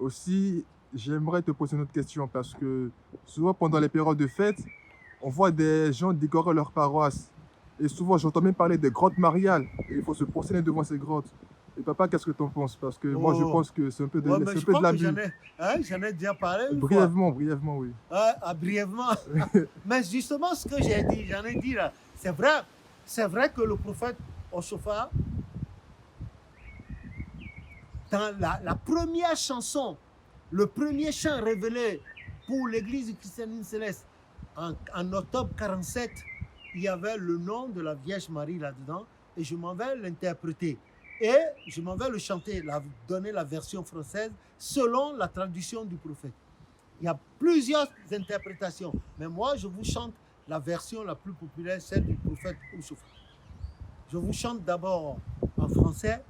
Aussi, j'aimerais te poser une autre question parce que souvent pendant les périodes de fête, on voit des gens décorer leur paroisse. Et souvent, j'entends même parler des grottes mariales. Et il faut se prosterner devant ces grottes. Et papa, qu'est-ce que tu en penses? Parce que moi, je Oh, pense que ouais, mais c'est un je peu de crois que l'abus. j'en ai déjà parlé une fois. Brièvement, brièvement, oui. Brièvement. Mais justement, ce que j'ai dit, j'en ai dit là, c'est vrai que le prophète Oshofa, dans la première chanson, le premier chant révélé pour l'église du christianisme céleste en octobre 47, il y avait le nom de la Vierge Marie là-dedans et je m'en vais l'interpréter. Et je m'en vais le chanter, donner la version française selon la traduction du prophète. Il y a plusieurs interprétations, mais moi je vous chante la version la plus populaire, celle du prophète Oussoufa. Je vous chante d'abord en français.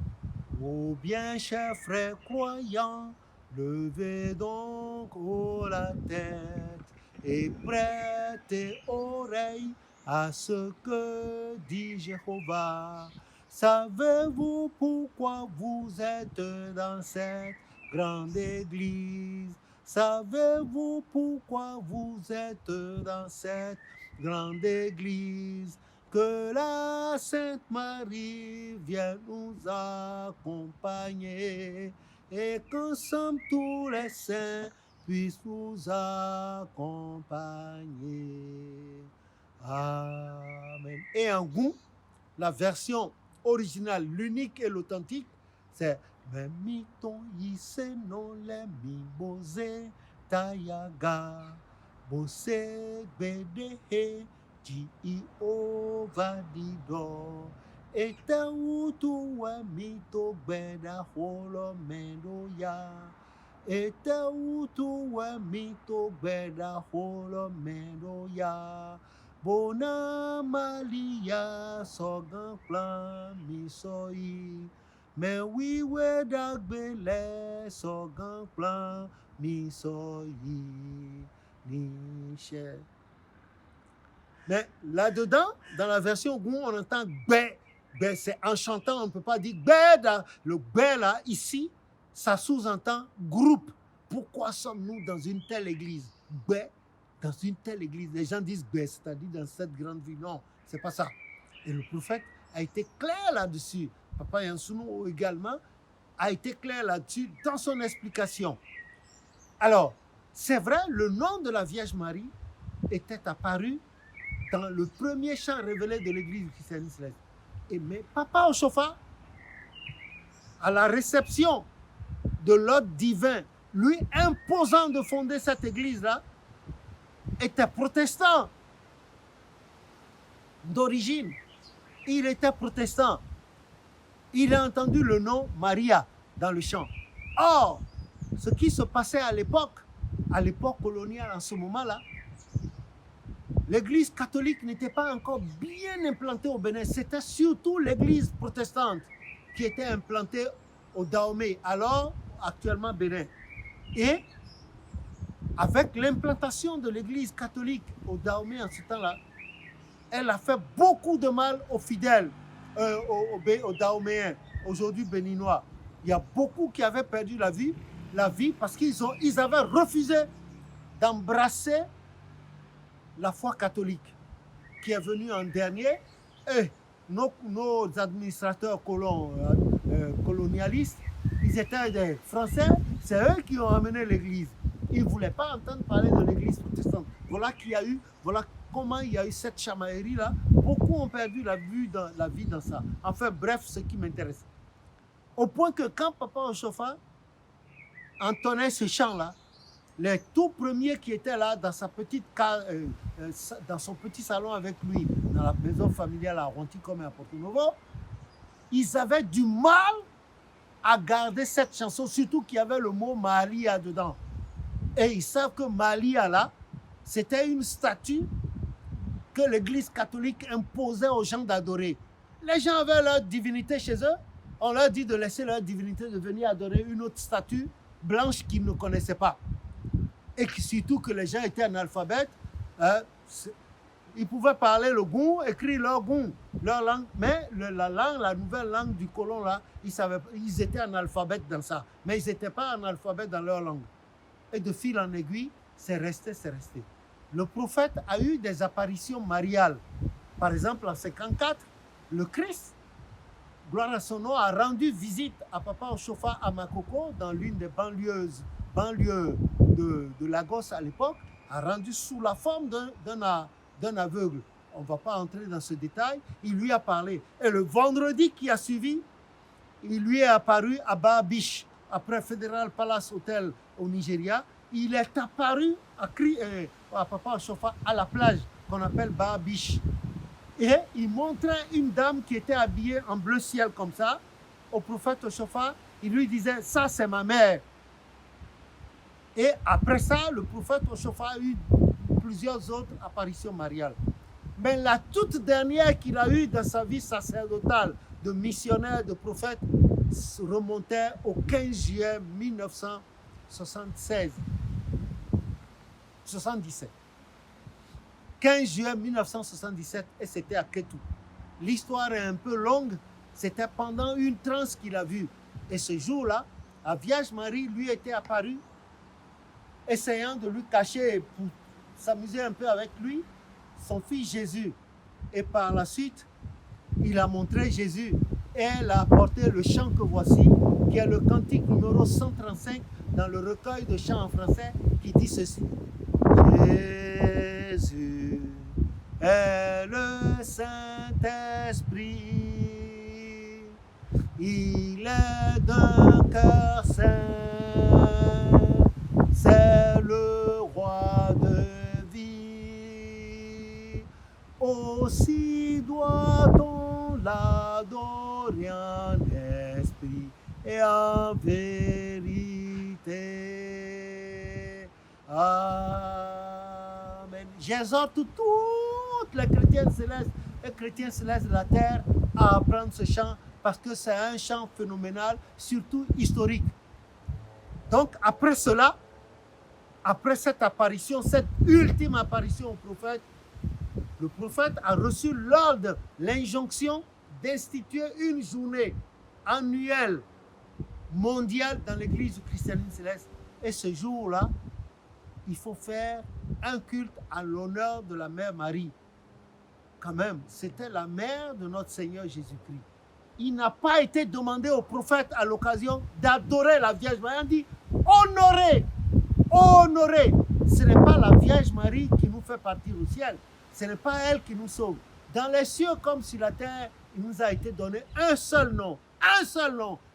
Ô bien chers frères croyants, levez donc haut la tête et prêtez oreille à ce que dit Jéhovah. Savez-vous pourquoi vous êtes dans cette grande église? Savez-vous pourquoi vous êtes dans cette grande église? Que la Sainte Marie vienne nous accompagner et qu'ensemble tous les saints puissent nous accompagner. Amen. Et en goût, la version originale, l'unique et l'authentique, c'est Memiton yise non le mi bose tayaga bose gbedehe Jehovah dido eta utu wa mito gbeda holo mendo ya eta utu wa mito gbeda holo mendo ya bona malia sogan plan misoi mais oui we dagbele sogan plan misoi niche. Mais là-dedans, dans la version où on entend bé, bé, c'est en chantant, on ne peut pas dire bé. Le bé là, ici, ça sous-entend groupe. Pourquoi sommes-nous dans une telle église? Bé, dans une telle église. Les gens disent bé, c'est-à-dire dans cette grande ville. Non, c'est pas ça. Et le prophète a été clair là-dessus. Papa Yansounou également a été clair là-dessus dans son explication. Alors, c'est vrai, le nom de la Vierge Marie était apparu dans le premier chant révélé de l'église christianiste. Et mais Papa Oshofa, à la réception de l'ordre divin, lui imposant de fonder cette église-là, était protestant d'origine. Il était protestant. Il a entendu le nom Maria dans le chant. Or, ce qui se passait à l'époque coloniale en ce moment-là, l'église catholique n'était pas encore bien implantée au Bénin. C'était surtout l'église protestante qui était implantée au Dahomey, alors actuellement Bénin. Et avec l'implantation de l'église catholique au Dahomey en ce temps-là, elle a fait beaucoup de mal aux fidèles, aux Dahoméens, aujourd'hui béninois. Il y a beaucoup qui avaient perdu la vie parce qu'ils avaient refusé d'embrasser la foi catholique qui est venue en dernier. Et nos administrateurs colonialistes, ils étaient des Français, c'est eux qui ont amené l'église. Ils ne voulaient pas entendre parler de l'église protestante. Voilà comment il y a eu cette chamaillerie-là. Beaucoup ont perdu la vie dans ça. Enfin, bref, ce qui m'intéresse. Au point que quand Papa Oshofa entonnait ce chant-là, les tout premiers qui étaient là dans son petit salon avec lui, dans la maison familiale à Ronti-Comme et à Porto Novo, ils avaient du mal à garder cette chanson, surtout qu'il y avait le mot Maria dedans. Et ils savent que Maria, là, c'était une statue que l'église catholique imposait aux gens d'adorer. Les gens avaient leur divinité chez eux, on leur dit de laisser leur divinité, de venir adorer une autre statue blanche qu'ils ne connaissaient pas. Et surtout que les gens étaient analphabètes, Ils pouvaient parler le goût, écrire leur goût, leur langue, mais la nouvelle langue du colon là, ils étaient analphabètes dans ça, mais ils n'étaient pas analphabètes dans leur langue. Et de fil en aiguille, c'est resté. Le prophète a eu des apparitions mariales. Par exemple, en 54, le Christ, gloire à son nom, a rendu visite à Papa Oshofa à Makoko, dans l'une des banlieues de Lagos à l'époque, a rendu sous la forme d'un aveugle. On ne va pas entrer dans ce détail. Il lui a parlé. Et le vendredi qui a suivi, il lui est apparu à Bar Beach, après Federal Palace Hotel au Nigeria. Il est apparu à Papa Oshofa à la plage qu'on appelle Bar Beach. Et il montrait une dame qui était habillée en bleu ciel comme ça au prophète Oshofa. Il lui disait, ça c'est ma mère. Et après ça, le prophète Oshofa a eu plusieurs autres apparitions mariales. Mais la toute dernière qu'il a eue dans sa vie sacerdotale de missionnaire, de prophète, remontait au 15 juillet 1977. 15 juillet 1977, et c'était à Ketou. L'histoire est un peu longue, c'était pendant une transe qu'il a vue. Et ce jour-là, la Vierge Marie lui était apparue, essayant de lui cacher pour s'amuser un peu avec lui, son fils Jésus. Et par la suite, il a montré Jésus. Et elle a apporté le chant que voici, qui est le cantique numéro 135 dans le recueil de chants en français, qui dit ceci. Jésus est le Saint-Esprit, il est d'un cœur saint, c'est le roi de vie. Aussi doit-on l'adorer en esprit et en vérité. Amen. J'exhorte toutes les chrétiennes célestes et chrétiens célestes de la terre à apprendre ce chant parce que c'est un chant phénoménal, surtout historique. Donc après cela, après cette apparition, cette ultime apparition au prophète, le prophète a reçu l'ordre, l'injonction d'instituer une journée annuelle mondiale dans l'église du christianisme céleste. Et ce jour-là, il faut faire un culte à l'honneur de la Mère Marie. Quand même, c'était la mère de notre Seigneur Jésus-Christ. Il n'a pas été demandé au prophète à l'occasion d'adorer la Vierge Marie. On dit honorer, honorer. Ce n'est pas la Vierge Marie qui nous fait partir au ciel. Ce n'est pas elle qui nous sauve. Dans les cieux comme sur la terre, il nous a été donné un seul nom,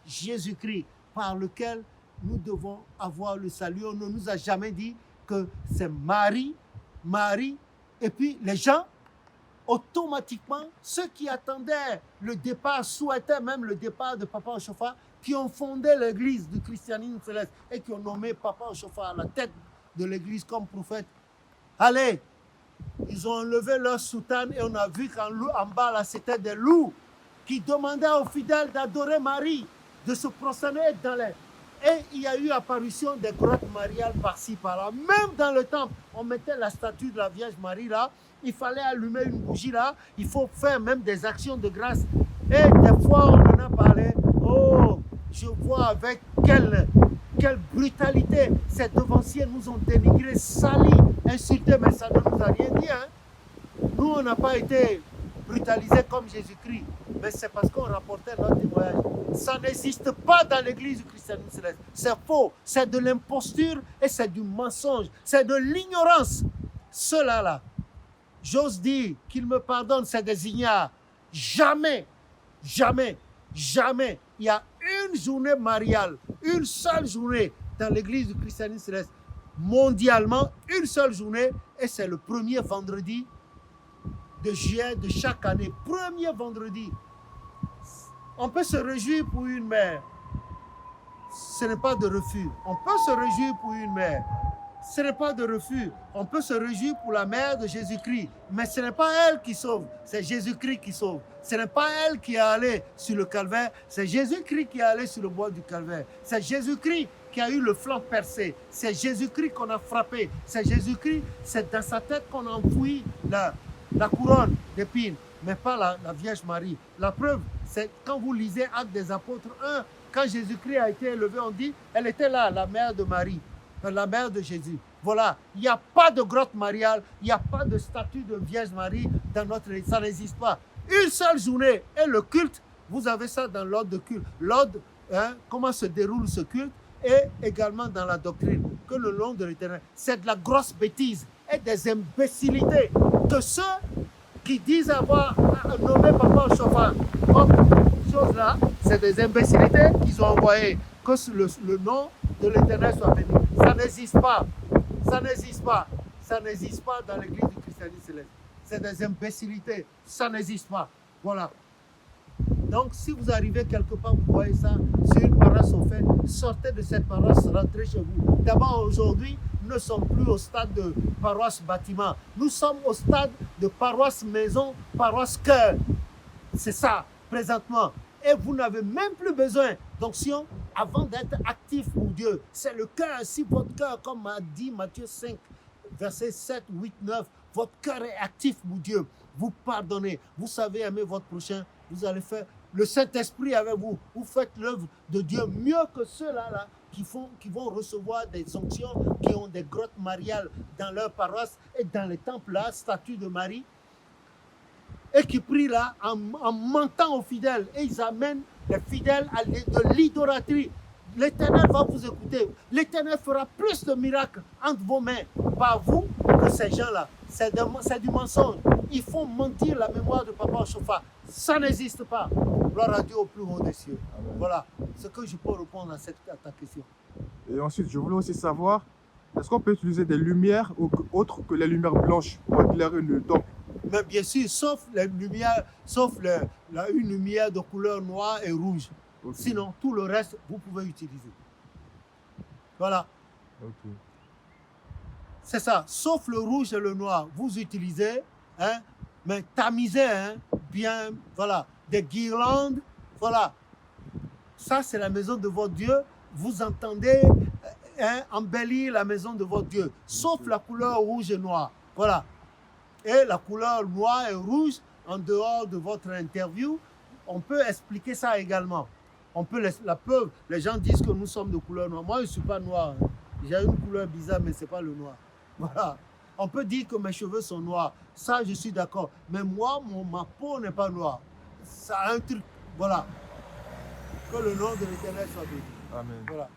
Jésus-Christ, par lequel nous devons avoir le salut. On ne nous a jamais dit que c'est Marie, et puis les gens, automatiquement, ceux qui attendaient le départ, souhaitaient même le départ de Papa Oshofa, qui ont fondé l'église du christianisme céleste et qui ont nommé Papa Oshofa à la tête de l'église comme prophète. Allez, ils ont enlevé leur soutane et on a vu qu'en bas, là, c'était des loups qui demandaient aux fidèles d'adorer Marie, de se prosterner dans les... Et il y a eu apparition des grottes mariales par-ci, par-là. Même dans le temple, on mettait la statue de la Vierge Marie là. Il fallait allumer une bougie là. Il faut faire même des actions de grâce. Et des fois, on en a parlé. Oh, je vois avec quelle brutalité ces devanciers nous ont dénigrés, salis, insultés. Mais ça ne nous a rien dit. Hein? Nous, on n'a pas été brutalisés comme Jésus-Christ. Mais c'est parce qu'on rapportait notre témoignage. Ça n'existe pas dans l'église du christianisme céleste. C'est faux, c'est de l'imposture et c'est du mensonge, c'est de l'ignorance. Ceux-là, là, j'ose dire qu'ils me pardonnent, c'est des ignares. Jamais, jamais, jamais, il y a une journée mariale, une seule journée dans l'église du christianisme céleste. Mondialement, une seule journée, et c'est le premier vendredi de juillet de chaque année. Premier vendredi. On peut se réjouir pour une mère. Ce n'est pas de refus. On peut se réjouir pour une mère. Ce n'est pas de refus. On peut se réjouir pour la mère de Jésus-Christ. Mais ce n'est pas elle qui sauve. C'est Jésus-Christ qui sauve. Ce n'est pas elle qui est allée sur le calvaire. C'est Jésus-Christ qui est allé sur le bois du calvaire. C'est Jésus-Christ qui a eu le flanc percé. C'est Jésus-Christ qu'on a frappé. C'est Jésus-Christ, c'est dans sa tête qu'on a enfoui la couronne d'épines, mais pas la Vierge Marie. La preuve, c'est quand vous lisez Actes des Apôtres 1, quand Jésus-Christ a été élevé, on dit, elle était là, la mère de Marie, la mère de Jésus. Voilà, il n'y a pas de grotte mariale, il n'y a pas de statue de Vierge Marie dans notre Église, ça n'existe pas. Une seule journée et le culte, vous avez ça dans l'ordre de culte. L'ordre, comment se déroule ce culte, et également dans la doctrine, que le nom de l'Éternel, c'est de la grosse bêtise et des imbécilités que ceux qui disent avoir nommé Papa Chauffard comme chose là, c'est des imbécilités qu'ils ont envoyées, que le nom de l'Éternel soit béni. Ça n'existe pas. Ça n'existe pas. Ça n'existe pas dans l'église du christianisme céleste. C'est des imbécilités. Ça n'existe pas. Voilà. Donc, si vous arrivez quelque part, vous voyez ça sur une paroisse au fait, sortez de cette paroisse, rentrez chez vous. D'abord, aujourd'hui, nous ne sommes plus au stade de paroisse bâtiment. Nous sommes au stade de paroisse maison, paroisse cœur. C'est ça, présentement. Et vous n'avez même plus besoin d'onction avant d'être actif pour Dieu. C'est le cœur. Si votre cœur, comme a dit Matthieu 5, versets 7, 8, 9, votre cœur est actif pour Dieu. Vous pardonnez, vous savez aimer votre prochain, vous allez faire le Saint-Esprit avec vous. Vous faites l'œuvre de Dieu mieux que ceux-là qui vont recevoir des onctions, qui ont des grottes mariales dans leur paroisse et dans les temples là, statue de Marie, et qui prient là en mentant aux fidèles. Et ils amènent les fidèles à de l'idolâtrie. L'Éternel va vous écouter. L'Éternel fera plus de miracles entre vos mains par vous que ces gens-là. C'est du mensonge. Ils font mentir la mémoire de Papa Chauffard. Ça n'existe pas. Gloire à Dieu au plus haut des cieux. Amen. Voilà ce que je peux répondre à ta question. Et ensuite, je voulais aussi savoir, est-ce qu'on peut utiliser des lumières autres que les lumières blanches pour éclairer le temple? Mais bien sûr, sauf les lumières, une lumière de couleur noire et rouge. Okay. Sinon, tout le reste, vous pouvez utiliser. Voilà. Okay. C'est ça. Sauf le rouge et le noir, vous utilisez, hein, mais tamisez, hein, bien, voilà, des guirlandes, voilà. Ça, c'est la maison de votre Dieu. Vous entendez embellir la maison de votre Dieu, sauf la couleur rouge et noire. Voilà. Et la couleur noire et rouge, en dehors de votre interview, on peut expliquer ça également. On peut la preuve, les gens disent que nous sommes de couleur noire. Moi, je ne suis pas noir. Hein. J'ai une couleur bizarre, mais ce n'est pas le noir. Voilà. On peut dire que mes cheveux sont noirs. Ça, je suis d'accord. Mais moi, ma peau n'est pas noire. Ça a un truc. Voilà. Que le nom de l'Éternel soit béni. Amen. Voilà.